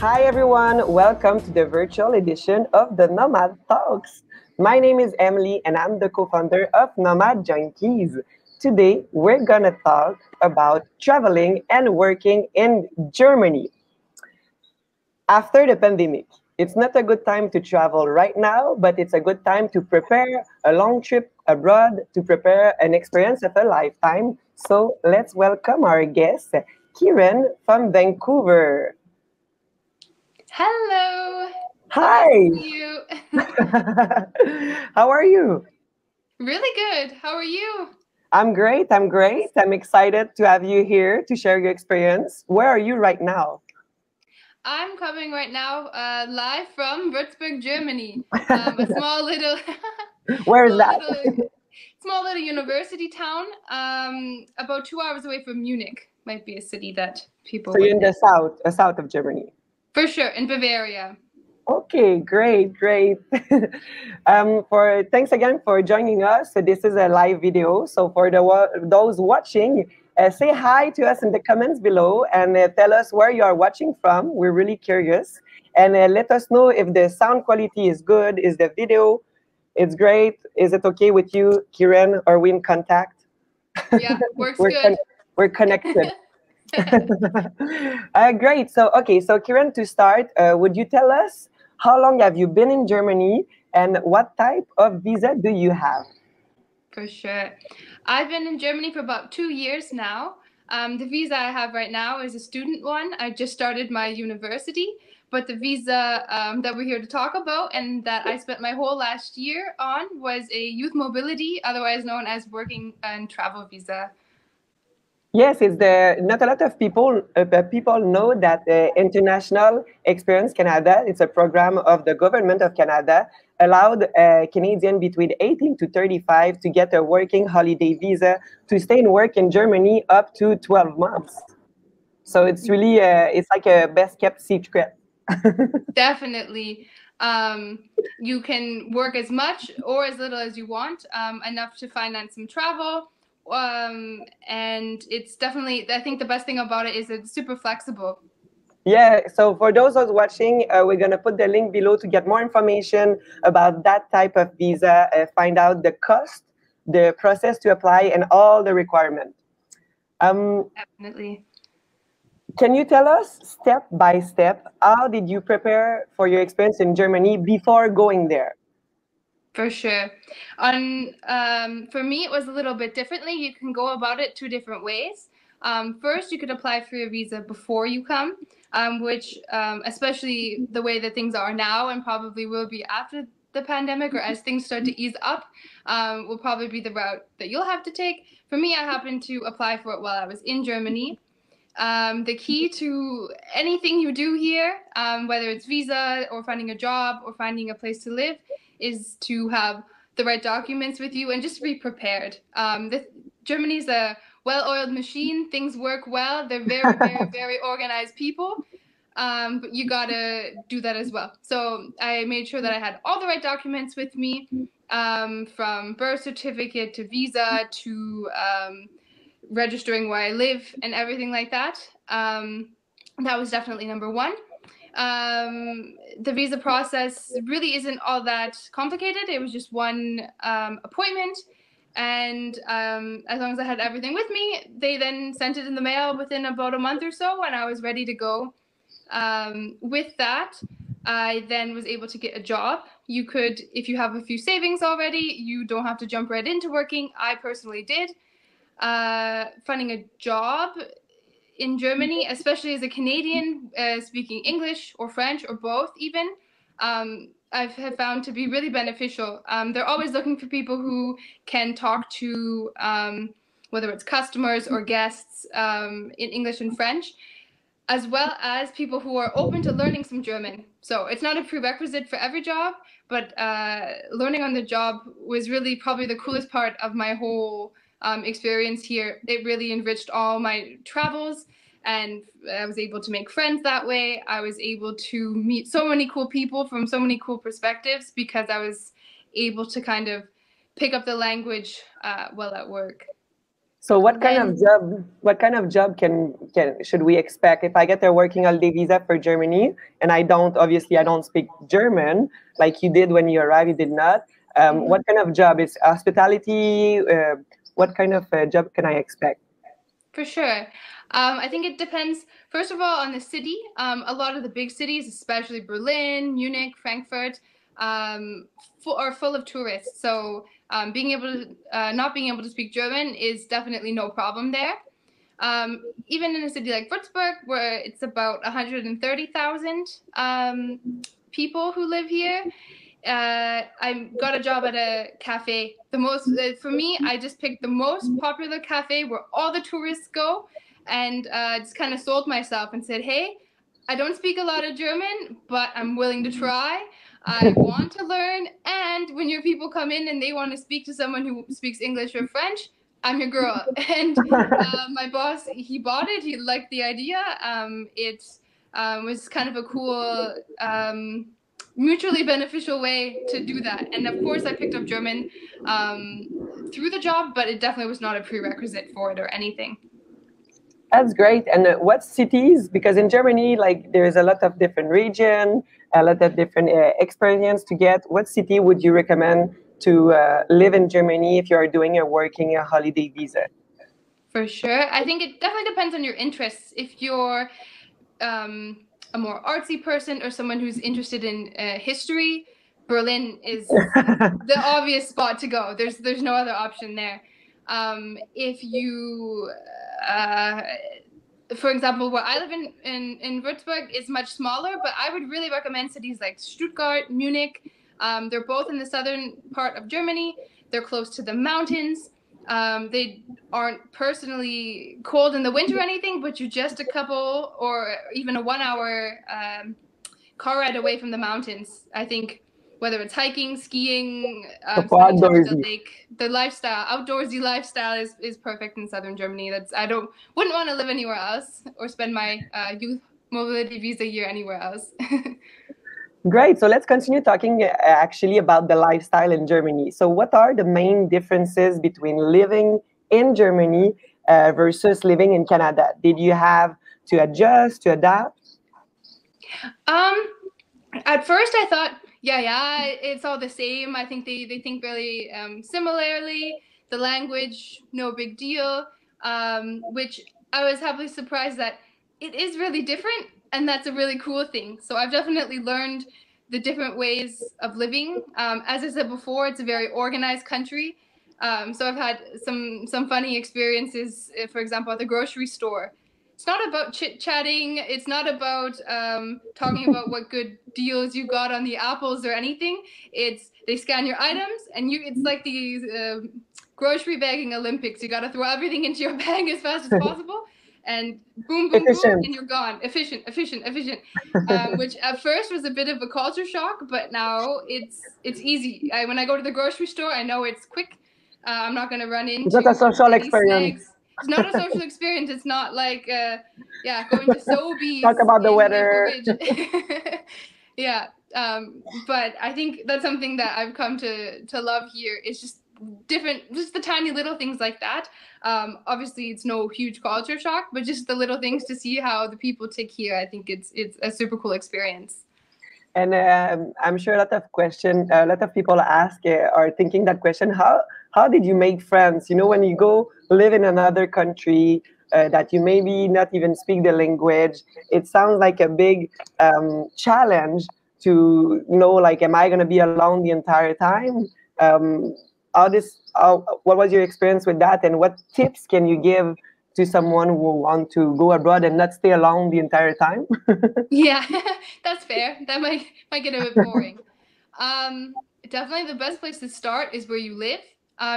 Hi everyone, welcome to the virtual edition of the Nomad Talks. My name is Emilie and I'm the co-founder of Nomad Junkies. Today we're gonna talk about traveling and working in Germany. After the pandemic, it's not a good time to travel right now, but it's a good time to prepare a long trip abroad, to prepare an experience of a lifetime. So let's welcome our guest, Kieran from Vancouver. Hello. Hi. Nice to meet you. How are you? Really good. How are you? I'm great. I'm great. I'm excited to have you here to share your experience. Where are you right now? I'm coming right now live from Würzburg, Germany. A small little, Where is small that? little, small little university town. About 2 hours away from Munich. Might be a city that people So you're would in know. the south of Germany. For sure, in Bavaria. Okay, great, great. For thanks again for joining us. So this is a live video. So for those watching, say hi to us in the comments below and tell us where you are watching from. We're really curious, and let us know if the sound quality is good. Is the video? It's great. Is it okay with you, Kieran? Are we in contact? Yeah, works we're good. we're connected. Great. So Kieran, to start, would you tell us how long have you been in Germany and what type of visa do you have? For sure. I've been in Germany for about 2 years now. The visa I have right now is a student one. I just started my university, but the visa that we're here to talk about and that I spent my whole last year on was a youth mobility, otherwise known as working and travel visa. Yes, it's the not a lot of people know that the International Experience Canada. It's a program of the government of Canada allowed a Canadian between 18 to 35 to get a working holiday visa to stay and work in Germany up to 12 months. So it's really it's like a best kept secret. Definitely. Um, you can work as much or as little as you want, enough to finance some travel. And it's definitely, I think the best thing about it is it's super flexible. Yeah, so for those who's watching, we're going to put the link below to get more information about that type of visa, find out the cost, the process to apply, and all the requirements. Definitely. Can you tell us step by step, how did you prepare for your experience in Germany before going there? For sure. For me, it was a little bit differently. You can go about it two different ways. First, you could apply for your visa before you come, which, especially the way that things are now and probably will be after the pandemic or as things start to ease up, will probably be the route that you'll have to take. For me, I happened to apply for it while I was in Germany. The key to anything you do here, whether it's visa or finding a job or finding a place to live, is to have the right documents with you and just be prepared. Germany's a well-oiled machine. Things work well. They're very, very, very organized people. But you gotta do that as well. So I made sure that I had all the right documents with me, from birth certificate to visa to registering where I live and everything like that. That was definitely number one. The visa process really isn't all that complicated. It was just one appointment. And as long as I had everything with me, they then sent it in the mail within about a month or so, and I was ready to go. With that, I then was able to get a job. You could, if you have a few savings already, you don't have to jump right into working. I personally did. Finding a job in Germany, especially as a Canadian, speaking English or French or both even, I've found to be really beneficial. They're always looking for people who can talk to, whether it's customers or guests, in English and French, as well as people who are open to learning some German. So it's not a prerequisite for every job, but learning on the job was really probably the coolest part of my whole experience here. It really enriched all my travels, and I was able to make friends that way. I was able to meet so many cool people from so many cool perspectives because I was able to kind of pick up the language while at work. So Then what kind of job can should we expect if I get a working holiday visa for Germany and I don't speak German like you did when you arrived, you did not. What kind of job is hospitality? What kind of job can I expect? for sure. I think it depends, first of all, on the city. A lot of the big cities, especially Berlin, Munich, Frankfurt, are full of tourists. So being able to, not being able to speak German is definitely no problem there. Even in a city like Würzburg, where it's about 130,000 people who live here, I got a job at a cafe. The most for me, I just picked the most popular cafe where all the tourists go, and just kind of sold myself and said, "Hey, I don't speak a lot of German, but I'm willing to try. I want to learn, and when your people come in and they want to speak to someone who speaks English or French, I'm your girl." And my boss, he bought it. He liked the idea. It was kind of a cool. Mutually beneficial way to do that. And of course, I picked up German through the job, but it definitely was not a prerequisite for it or anything. That's great. And what cities? Because in Germany, like there's a lot of different region, a lot of different experience to get. What city would you recommend to live in Germany if you are doing a holiday visa? For sure. I think it definitely depends on your interests. If you're a more artsy person or someone who's interested in history, Berlin is the obvious spot to go. There's no other option there. If you, for example, where I live in Würzburg is much smaller, but I would really recommend cities like Stuttgart, Munich. They're both in the southern part of Germany. They're close to the mountains. They aren't personally cold in the winter or anything, but you're just a couple or even a 1 hour car ride away from the mountains. I think whether it's hiking, skiing, So spending time at the outdoorsy. lake, the lifestyle, outdoorsy lifestyle is perfect in southern Germany. Wouldn't want to live anywhere else or spend my youth mobility visa year anywhere else. Great. So let's continue talking actually about the lifestyle in Germany. So, what are the main differences between living in Germany versus living in Canada? Did you have to adjust, to adapt? Um, at first I thought, yeah, it's all the same. I think they think really similarly. The language, no big deal. Which I was happily surprised that it is really different, and that's a really cool thing. So I've definitely learned the different ways of living. As I said before, it's a very organized country. So I've had some funny experiences. For example, at the grocery store, it's not about chit chatting. It's not about talking about what good deals you got on the apples or anything. It's they scan your items and you. It's like the grocery bagging Olympics. You got to throw everything into your bag as fast as possible, and boom, boom, boom, Efficient. and you're gone. Efficient, efficient, efficient. Which at first was a bit of a culture shock, but now it's easy. When I go to the grocery store, I know it's quick. I'm not going to run It's not a into social any experience. snags. It's not a social experience. It's not like, going to Talk Sobeys about the in weather. Ridge. Yeah. But I think that's something that I've come to love here. It's just different, just the tiny little things like that. Obviously, it's no huge culture shock, but just the little things to see how the people take here. I think it's a super cool experience. And I'm sure a lot of people are thinking that question. How did you make friends? You know, when you go live in another country that you maybe not even speak the language, it sounds like a big challenge to know, like, am I going to be alone the entire time? Um, what was your experience with that, and what tips can you give to someone who want to go abroad and not stay alone the entire time? Yeah, that's fair. That might get a bit boring. Definitely the best place to start is where you live.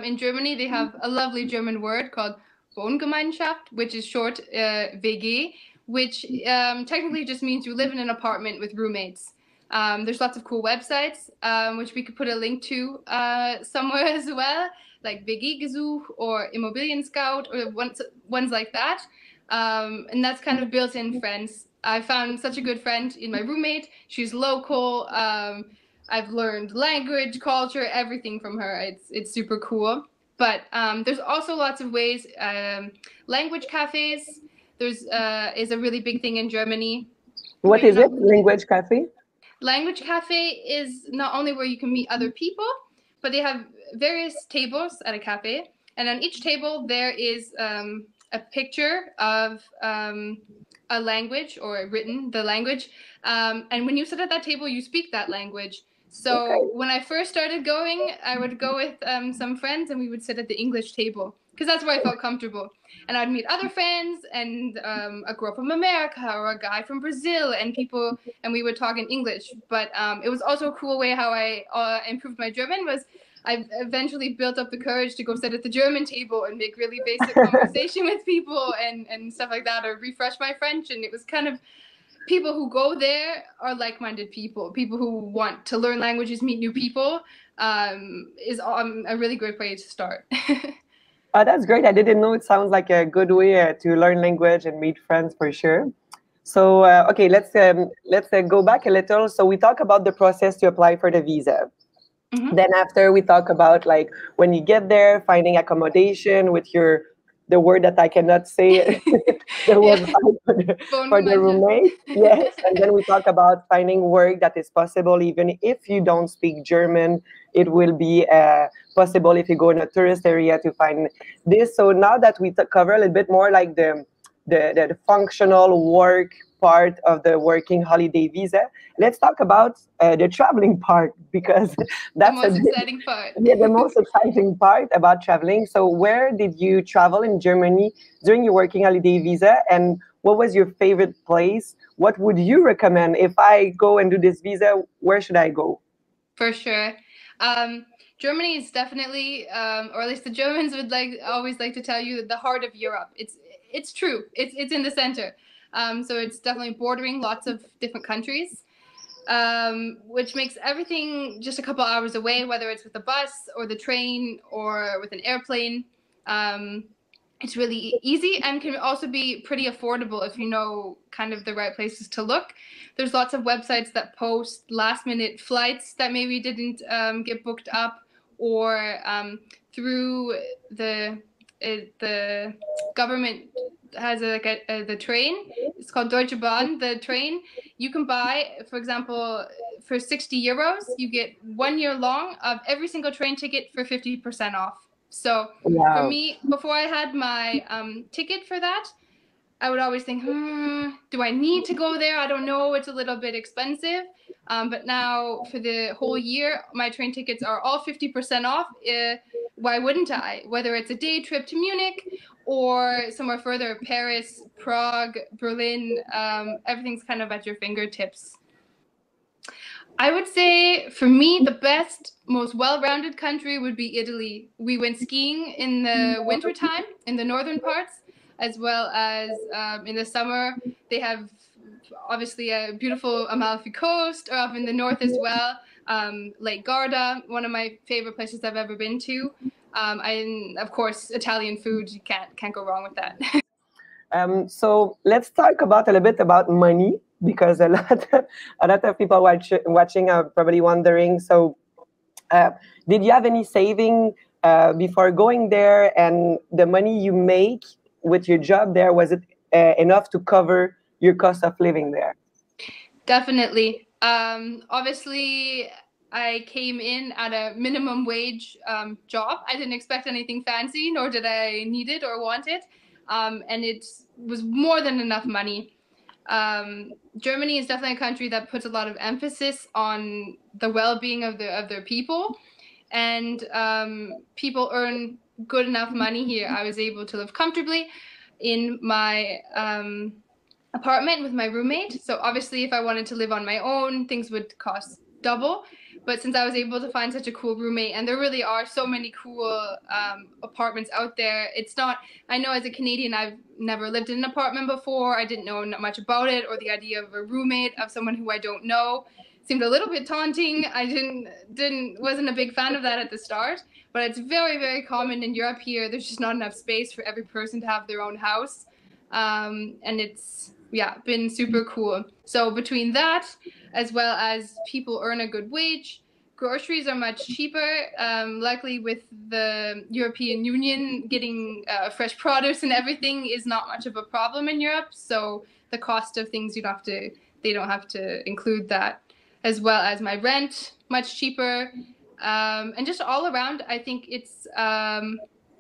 In Germany, they have a lovely German word called Wohngemeinschaft, which is short WG, which technically just means you live in an apartment with roommates. There's lots of cool websites, which we could put a link to somewhere as well, like WG-Gesuch or Immobilien Scout or ones like that. And that's kind of built-in friends. I found such a good friend in my roommate. She's local. I've learned language, culture, everything from her. It's super cool. But there's also lots of ways. Language cafes. There's is a really big thing in Germany. What is it? Language cafe? Language cafe is not only where you can meet other people, but they have various tables at a cafe, and on each table there is a picture of a language, or written the language, and when you sit at that table, you speak that language. So when I first started going, I would go with some friends, and we would sit at the English table because that's where I felt comfortable. And I'd meet other friends, and a girl from America or a guy from Brazil, and people, and we would talk in English. But it was also a cool way how I improved my German. Was I eventually built up the courage to go sit at the German table and make really basic conversation with people and stuff like that, or refresh my French. And it was kind of, people who go there are like-minded people who want to learn languages, meet new people, is a really great way to start. That's great. I didn't know. It sounds like a good way to learn language and meet friends for sure. So, okay, let's go back a little. So we talk about the process to apply for the visa. Mm-hmm. Then after we talk about like when you get there, finding accommodation with the word that I cannot say. There was for the roommate. Yes, and then we talk about finding work that is possible even if you don't speak German. It will be possible if you go in a tourist area to find this. So now that we cover a little bit more like the functional work part of the working holiday visa, let's talk about the traveling part, because that's the most exciting part. Yeah, the most exciting part about traveling. So where did you travel in Germany during your working holiday visa, and what was your favorite place? What would you recommend if I go and do this visa? Where should I go? For sure. Germany is definitely, or at least the Germans would always like to tell you, the heart of Europe. It's true. It's in the center. So it's definitely bordering lots of different countries, which makes everything just a couple hours away, whether it's with the bus or the train or with an airplane. It's really easy and can also be pretty affordable if you know kind of the right places to look. There's lots of websites that post last-minute flights that maybe didn't get booked up, or through the government has the train. It's called Deutsche Bahn. The train you can buy, for example, for 60 euros, you get 1 year long of every single train ticket for 50% off. So for me, before I had my ticket for that, I would always think, do I need to go there? I don't know. It's a little bit expensive. But now for the whole year, my train tickets are all 50% off. Why wouldn't I? Whether it's a day trip to Munich or somewhere further, Paris, Prague, Berlin, everything's kind of at your fingertips. I would say for me, the best, most well-rounded country would be Italy. We went skiing in the wintertime in the northern parts, as well as in the summer. They have obviously a beautiful Amalfi Coast, or up in the north as well. Lake Garda, one of my favorite places I've ever been to. And of course, Italian food, you can't go wrong with that. So let's talk about a little bit about money, because a lot of people watching are probably wondering. So, did you have any saving before going there, and the money you make with your job there, was it enough to cover your cost of living there? Definitely. Obviously, I came in at a minimum wage job. I didn't expect anything fancy, nor did I need it or want it. And it was more than enough money. Germany is definitely a country that puts a lot of emphasis on the well-being of their people, and people earn good enough money here. I was able to live comfortably in my apartment with my roommate. So obviously, if I wanted to live on my own, things would cost double. But since I was able to find such a cool roommate, and there really are so many cool apartments out there, it's not, I know as a Canadian, I've never lived in an apartment before. I didn't know much about it, or the idea of a roommate, of someone who I don't know, seemed a little bit taunting. I wasn't a big fan of that at the start, but it's very, very common in Europe here. There's just not enough space for every person to have their own house. And it's, been super cool. So between that, as well as people earn a good wage, groceries are much cheaper. Luckily, with the European Union, getting fresh produce and everything is not much of a problem in Europe. So the cost of things they don't have to include that, as well as my rent, much cheaper. And just all around, I think it's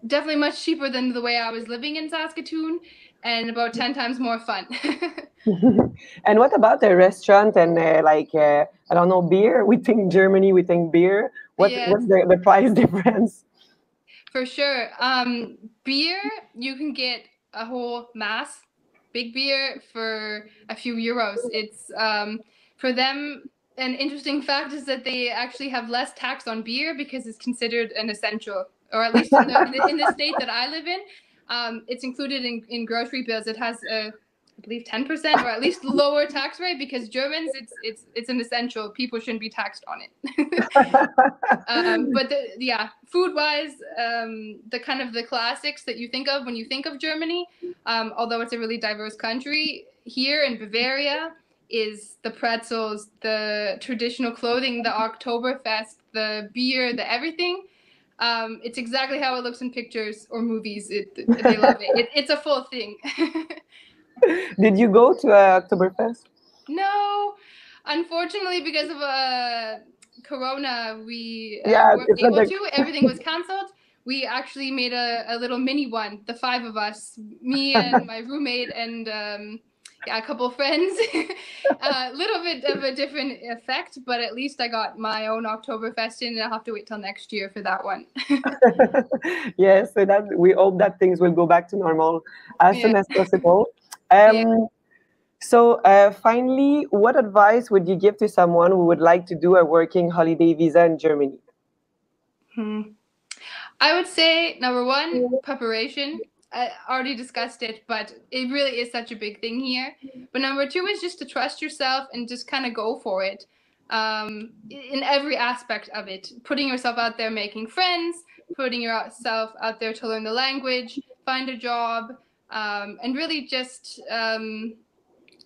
definitely much cheaper than the way I was living in Saskatoon, and about 10 times more fun. And what about the restaurant and I don't know, beer? We think Germany, we think beer. What's the price difference? For sure. Beer, you can get a whole mass big beer for a few euros. It's for them. An interesting fact is that they actually have less tax on beer because it's considered an essential, or at least in the state that I live in, it's included in grocery bills. It has I believe 10% or at least lower tax rate, because Germans, it's an essential. People shouldn't be taxed on it. But food wise, the kind of the classics that you think of when you think of Germany, although it's a really diverse country, here in Bavaria is the pretzels, the traditional clothing, the Oktoberfest, the beer, the everything. It's exactly how it looks in pictures or movies. They love it. It's a full thing. Did you go to Oktoberfest? No, unfortunately, because of Corona, we weren't able to. Everything was canceled. We actually made a little mini one, the 5 of us, me and my roommate and a couple of friends. A little bit of a different effect, but at least I got my own Oktoberfest in, and I'll have to wait till next year for that one. Yes, so that we hope that things will go back to normal as soon as possible. So finally, what advice would you give to someone who would like to do a working holiday visa in Germany? I would say, number one, preparation. I already discussed it, but it really is such a big thing here. But number two is just to trust yourself and just kind of go for it in every aspect of it. Putting yourself out there, making friends, putting yourself out there to learn the language, find a job, and really just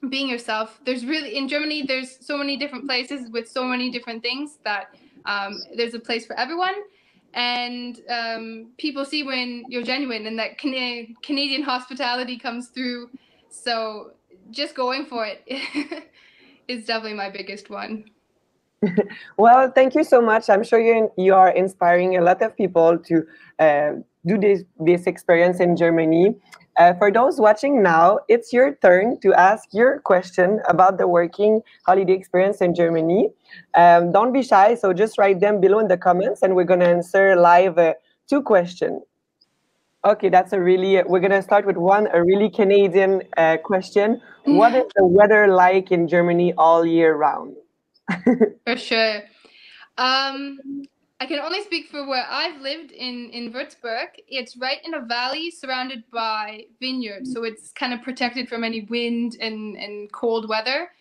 being yourself. In Germany, there's so many different places with so many different things that there's a place for everyone. And people see when you're genuine, and that Canadian hospitality comes through. So just going for it is definitely my biggest one. Well, thank you so much. I'm sure you are inspiring a lot of people to do this experience in Germany. For those watching now, it's your turn to ask your question about the working holiday experience in Germany. Don't be shy, so just write them below in the comments, and we're going to answer live 2 questions. Okay, we're going to start with a really Canadian question. What is the weather like in Germany all year round? For sure. I can only speak for where I've lived in Würzburg. It's right in a valley surrounded by vineyards, so it's kind of protected from any wind and cold weather.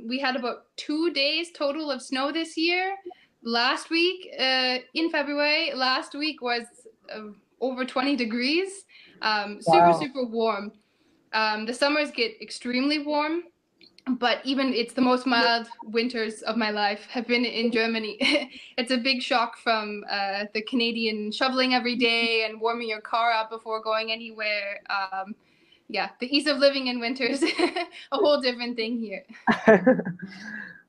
We had about 2 days total of snow this year. Last week, in February, was over 20 degrees. Super warm. The summers get extremely warm. But even it's the most mild winters of my life have been in Germany. It's a big shock from the Canadian shoveling every day and warming your car up before going anywhere. The ease of living in winter is a whole different thing here.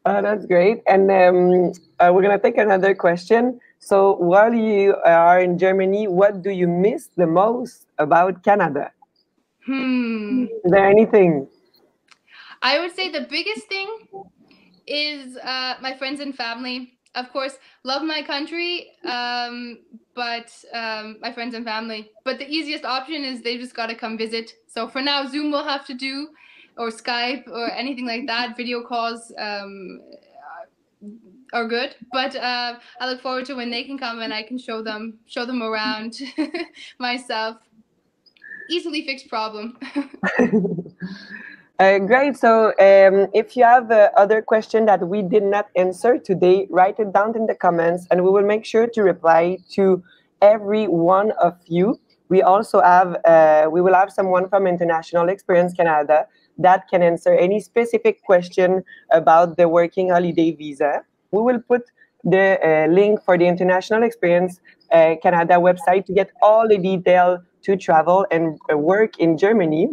That's great. And we're going to take another question. So while you are in Germany, what do you miss the most about Canada? Is there anything? I would say the biggest thing is my friends and family. Of course, love my country, but my friends and family. But the easiest option is they just got to come visit. So for now, Zoom will have to do, or Skype, or anything like that. Video calls are good. But I look forward to when they can come and I can show them around myself. Easily fixed problem. Great. So if you have other question that we did not answer today, write it down in the comments, and we will make sure to reply to every one of you. We also we will have someone from International Experience Canada that can answer any specific question about the working holiday visa. We will put the link for the International Experience Canada website to get all the detail to travel and work in Germany.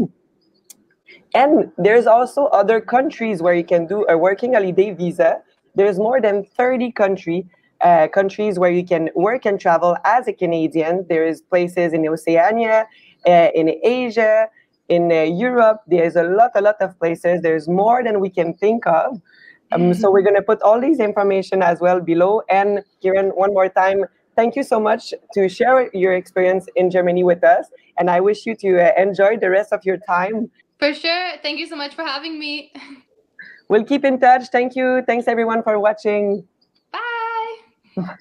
And there's also other countries where you can do a working holiday visa. There's more than 30 countries where you can work and travel as a Canadian. There's places in Oceania, in Asia, in Europe. There's a lot of places. There's more than we can think of. So we're going to put all these information as well below. And Kieran, one more time, thank you so much to share your experience in Germany with us. And I wish you to enjoy the rest of your time. For sure. Thank you so much for having me. We'll keep in touch. Thank you. Thanks everyone for watching. Bye.